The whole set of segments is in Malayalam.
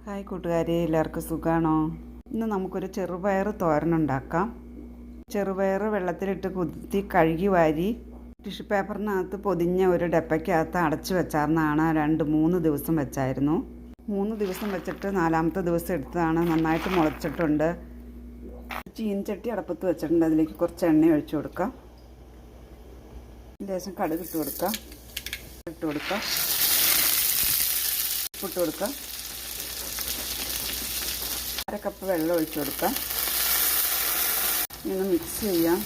ഹായ് കൂട്ടുകാരെ, എല്ലാവർക്കും സുഖമാണോ? ഇന്ന് നമുക്കൊരു ചെറുപയർ തോരൻ ഉണ്ടാക്കാം. ചെറുപയർ വെള്ളത്തിലിട്ട് കുതിർത്തി കഴുകി വാരി ടിഷ്യൂ പേപ്പറിനകത്ത് പൊതിഞ്ഞ ഒരു ഡപ്പയ്ക്കകത്ത് അടച്ചു വെച്ചാർന്നാണ് 2-3 ദിവസം വെച്ചായിരുന്നു. 3 ദിവസം വെച്ചിട്ട് 4-ാമത്തെ ദിവസം എടുത്തതാണ്. നന്നായിട്ട് മുളച്ചിട്ടുണ്ട്. ചീനച്ചട്ടി അടപ്പത്ത് വെച്ചിട്ടുണ്ട്. അതിലേക്ക് കുറച്ച് എണ്ണ ഒഴിച്ചു കൊടുക്കാം. ലേശം കടുക് ഇട്ട് കൊടുക്കാം. ഉപ്പിട്ട് കൊടുക്കാം. 1/2 കപ്പ് വെള്ളം ഒഴിച്ചു കൊടുക്കാം. ഇന്ന് മിക്സ് ചെയ്യാം.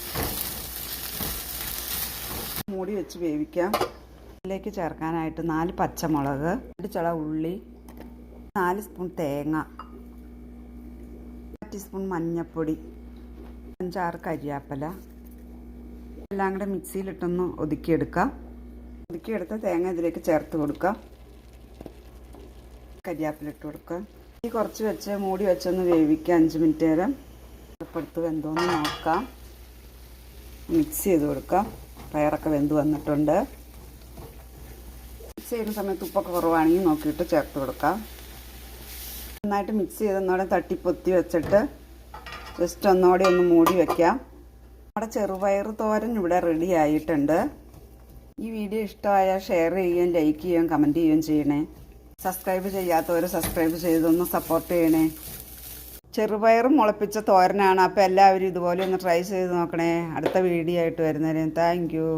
മൂടി വെച്ച് വേവിക്കാം. ഇതിലേക്ക് ചേർക്കാനായിട്ട് 4 പച്ചമുളക്, 2 ചുള ഉള്ളി, 4 സ്പൂൺ തേങ്ങ, 1 ടീസ്പൂൺ മഞ്ഞൾപ്പൊടി, 5-6 കരിയാപ്പില എല്ലാം കൂടെ മിക്സിയിലിട്ടൊന്ന് ഒതുക്കിയെടുക്കാം. ഒതുക്കിയെടുത്ത തേങ്ങ ഇതിലേക്ക് ചേർത്ത് കൊടുക്കാം. കരിയാപ്പില ഇട്ട് കൊടുക്കാം. കുറച്ച് വെച്ച് മൂടി വെച്ചൊന്ന് വേവിക്കാം. 5 മിനിറ്റ് നേരം ഉപ്പെടുത്ത് വെന്തോന്ന് നോക്കാം. മിക്സ് ചെയ്ത് കൊടുക്കാം. പയറൊക്കെ വെന്ത് വന്നിട്ടുണ്ട്. മിക്സ് ചെയ്യുന്ന സമയത്ത് ഉപ്പൊക്കെ കുറവാണെങ്കിൽ നോക്കിയിട്ട് ചേർത്ത് കൊടുക്കാം. നന്നായിട്ട് മിക്സ് ചെയ്തൊന്നോടെ തട്ടിപ്പൊത്തി വെച്ചിട്ട് ജസ്റ്റ് ഒന്നോടെ ഒന്ന് മൂടി വയ്ക്കാം. നമ്മുടെ ചെറുപയർ തോരൻ ഇവിടെ റെഡി ആയിട്ടുണ്ട്. ഈ വീഡിയോ ഇഷ്ടമായാൽ ഷെയർ ചെയ്യുകയും ലൈക്ക് ചെയ്യുകയും കമൻറ്റ് ചെയ്യുകയും ചെയ്യണേ. സബ്സ്ക്രൈബ് ചെയ്യാത്തവർ സബ്സ്ക്രൈബ് ചെയ്തൊന്ന് സപ്പോർട്ട് ചെയ്യണേ. ചെറുപയറും മുളപ്പിച്ച തോരനാണ്. അപ്പോൾ എല്ലാവരും ഇതുപോലെ ഒന്ന് ട്രൈ ചെയ്ത് നോക്കണേ. അടുത്ത വീഡിയോ ആയിട്ട് വരുന്നവരെ താങ്ക് യു.